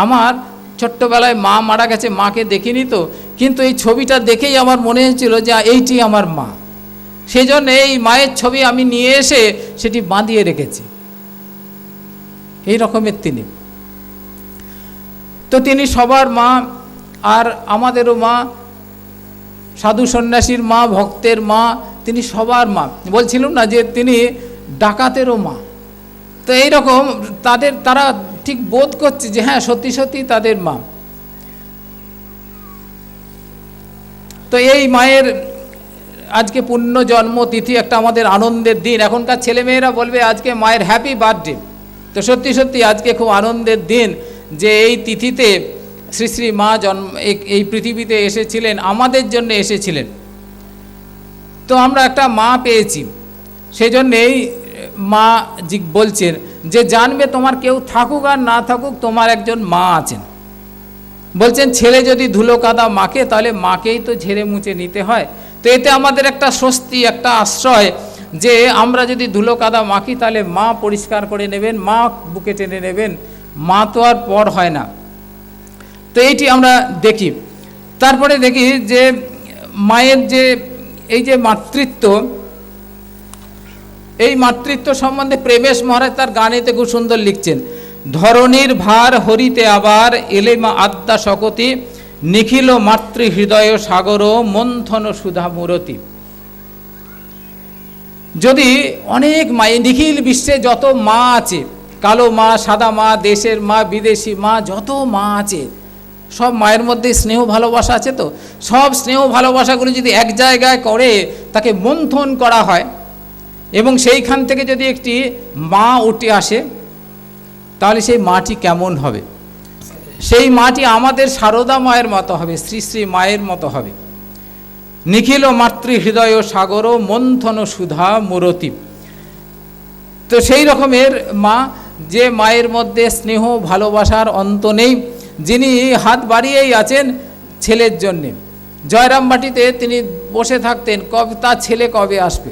আমার ছোট্টবেলায় মা মারা গেছে, মাকে দেখিনি তো, কিন্তু এই ছবিটা দেখেই আমার মনে হয়েছিল যে এইটি আমার মা। সেই জন্য এই মায়ের ছবি আমি নিয়ে এসে সেটি বাঁধিয়ে রেখেছি। এই রকমের তিনি। তো তিনি সবার মা, আর আমাদেরও মা, সাধু সন্ন্যাসীর মা, ভক্তের মা, তিনি সবার মা। বলছিলাম না যে তিনি ডাকাতেরও মা। তো এইরকম তারা ঠিক বোধ করছে যে হ্যাঁ সত্যি সত্যি তাদের মা। তো এই মায়ের আজকে পুণ্য জন্মতিথি, একটা আমাদের আনন্দের দিন। এখনকার ছেলেমেয়েরা বলবে আজকে মায়ের হ্যাপি বার্থডে। তো সত্যি সত্যি আজকে খুব আনন্দের দিন যে এই তিথিতে শ্রী শ্রী মা এই পৃথিবীতে এসেছিলেন, আমাদের জন্য এসেছিলেন। তো আমরা একটা মা পেয়েছি, সেই জন্যেই মা বলছেন যে জানবে তোমার কেউ থাকুক আর না থাকুক, তোমার একজন মা আছেন। বলছেন ছেলে যদি ধুলো কাদা মাকে, তাহলে মাকেই তো ঝেড়ে মুছে নিতে হয়। তো এতে আমাদের একটা স্বস্তি, একটা আশ্রয় যে আমরা যদি ধুলো কাদা মাখি, তাহলে মা পরিষ্কার করে নেবেন, মা বুকে টেনে নেবেন, মা তো আর পর হয় না। তো এইটি আমরা দেখি। তারপরে দেখি যে মায়ের যে এই যে মাতৃত্ব, এই মাতৃত্ব সম্বন্ধে প্রেমেশ মহারাজ তার গানেতে খুব সুন্দর লিখছেন। ধরণীর ভার হরিতে আবার এলে মা আদ্যা শকতি, নিখিল মাতৃ হৃদয় সাগর মন্থন সুধা মূরতি। যদি অনেক মায়ে, নিখিল বিশ্বে যত মা আছে, কালো মা, সাদা মা, দেশের মা, বিদেশি মা, যত মা আছে সব মায়ের মধ্যে স্নেহ ভালোবাসা আছে। তো সব স্নেহ ভালোবাসাগুলো যদি এক জায়গায় করে তাকে মন্থন করা হয় এবং সেইখান থেকে যদি একটি মা উঠে আসে, তাহলে সেই মাটি কেমন হবে? সেই মাটি আমাদের সারদা মায়ের মতো হবে, শ্রী শ্রী মায়ের মতো হবে। নিখিল মাতৃ হৃদয় সাগর মন্থন সুধা মুরতি। তো সেই রকমের মা, যে মায়ের মধ্যে স্নেহ ভালোবাসার অন্ত নেই, যিনি হাত বাড়িয়েই আছেন ছেলের জন্যে। জয়রামবাটিতে তিনি বসে থাকতেন, কবে তার ছেলে কবে আসবে।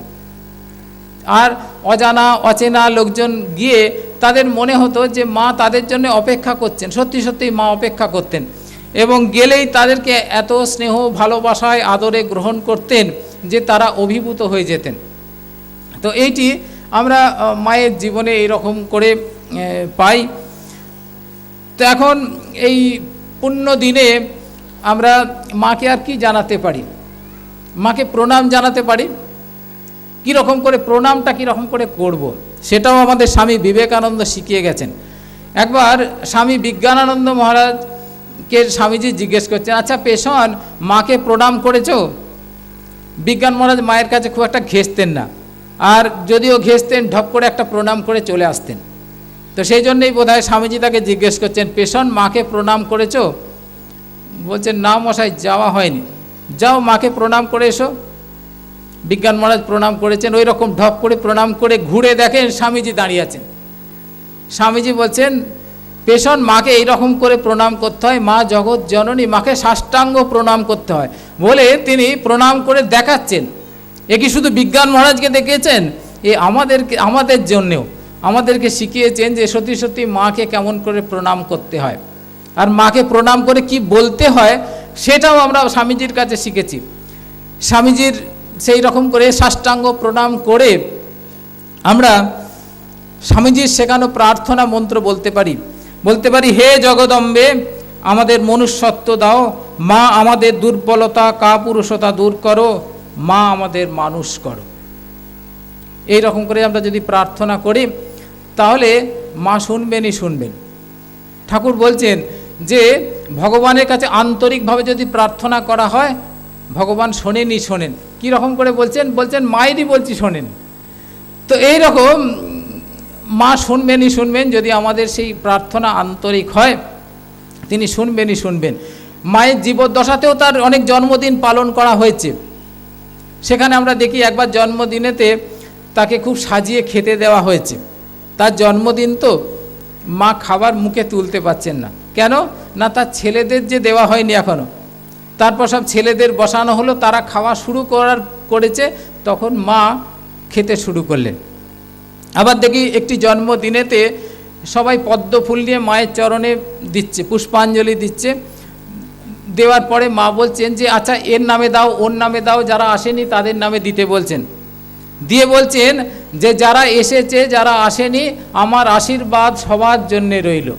আর অজানা অচেনা লোকজন গিয়ে তাদের মনে হতো যে মা তাদের জন্য অপেক্ষা করছেন, সত্যি সত্যি মা অপেক্ষা করতেন এবং গেলেই তাদেরকে এত স্নেহ ভালোবাসায় আদরে গ্রহণ করতেন যে তারা অভিভূত হয়ে যেতেন। তো এইটি আমরা মায়ের জীবনে এইরকম করে পাই। তো এখন এই পুণ্য দিনে আমরা মাকে আর কি জানাতে পারি? মাকে প্রণাম জানাতে পারি। কীরকম করে প্রণামটা কীরকম করে করব, সেটাও আমাদের স্বামী বিবেকানন্দ শিখিয়ে গেছেন। একবার স্বামী বিজ্ঞানানন্দ মহারাজকে স্বামীজি জিজ্ঞেস করছেন, আচ্ছা পেশন, মাকে প্রণাম করেছো? বিজ্ঞান মহারাজ মায়ের কাছে খুব একটা ঘেঁষতেন না, আর যদিও ঘেঁষতেন ঢপ করে একটা প্রণাম করে চলে আসতেন। তো সেই জন্যই বোধহয় স্বামীজি তাকে জিজ্ঞেস করছেন, পেশন মাকে প্রণাম করেছো? বলছেন, না মশাই, যাওয়া হয়নি। যাও মাকে প্রণাম করে এসো। বিজ্ঞান মহারাজ প্রণাম করেছেন, ওই রকম ঢপ করে প্রণাম করে ঘুরে দেখেন স্বামীজি দাঁড়িয়ে আছেন। স্বামীজি বলছেন, পেশন মাকে এইরকম করে প্রণাম করতে হয়, মা জগৎ জননী, মাকে সাষ্টাঙ্গ প্রণাম করতে হয় বলে তিনি প্রণাম করে দেখাচ্ছেন। এ কি শুধু বিজ্ঞান মহারাজকে দেখিয়েছেন, এ আমাদের জন্যেও আমাদেরকে শিখিয়েছেন যে সত্যি সত্যি মাকে কেমন করে প্রণাম করতে হয়, আর মাকে প্রণাম করে কি বলতে হয় সেটাও আমরা স্বামীজির কাছে শিখেছি। স্বামীজির সেই রকম করে সাষ্টাঙ্গ প্রণাম করে আমরা স্বামীজির শেখানো প্রার্থনা মন্ত্র বলতে পারি, হে জগদম্বে, আমাদের মনুষ্যত্ব দাও, মা আমাদের দুর্বলতা কাপুরুষতা দূর করো, মা আমাদের মানুষ করো। এই রকম করে আমরা যদি প্রার্থনা করি তাহলে মা শুনবেন। ঠাকুর বলছেন যে ভগবানের কাছে আন্তরিকভাবে যদি প্রার্থনা করা হয়, ভগবান শোনেন। কি রকম করে বলছেন? মায়েরই বলছি শোনেন। তো এই রকম মা শুনবেন, যদি আমাদের সেই প্রার্থনা আন্তরিক হয় তিনি শুনবেন। মায়ের জীবদ্দশাতেও তার অনেক জন্মদিন পালন করা হয়েছে। সেখানে আমরা দেখি একবার জন্মদিনেতে তাকে খুব সাজিয়ে খেতে দেওয়া হয়েছে। তার জন্মদিন তো মা খাবার মুখে তুলতে পারছেন না। কেন না, তার ছেলেদের যে দেওয়া হয়নি এখনও। তারপর সব ছেলেদের বসানো হলো, তারা খাওয়া শুরু করেছে, তখন মা খেতে শুরু করলেন। আবার দেখি একটি জন্মদিনেতে সবাই পদ্ম ফুল নিয়ে মায়ের চরণে দিচ্ছে, পুষ্পাঞ্জলি দিচ্ছে। দেওয়ার পরে মা বলছেন যে আচ্ছা এর নামে দাও, ওর নামে দাও, যারা আসেনি তাদের নামে দিতে বলছেন। দিয়ে বলছেন যে যারা এসেছে যারা আসেনি, আমার আশীর্বাদ সবার জন্যে রইল,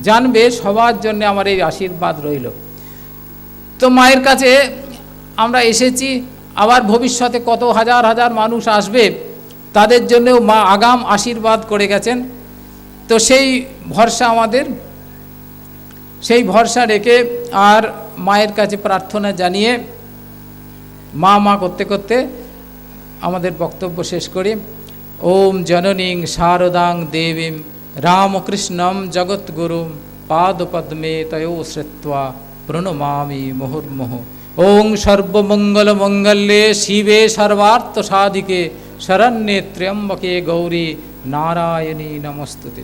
জানবে সবার জন্য আমার এই আশীর্বাদ রইল। তো মায়ের কাছে আমরা এসেছি, আবার ভবিষ্যতে কত হাজার হাজার মানুষ আসবে, তাদের জন্যেও মা আগাম আশীর্বাদ করে গেছেন। তো সেই ভরসা আমাদের, সেই ভরসা রেখে আর মায়ের কাছে প্রার্থনা জানিয়ে মা করতে করতে আমাদের বক্তব্য শেষ করি। ওম জননীং শারদাং দেবীম রামকৃষ্ণম জগৎগুরুম পাদপদ্মে তয়ো শ্রিত্বা প্রণমামি মুহুর্মুহু। ওং সর্বমঙ্গলমঙ্গল্যে শিবে সর্বার্থসাধিকে শরণ্যে ত্র্যম্বকে গৌরী নারায়ণী নমস্তুতে।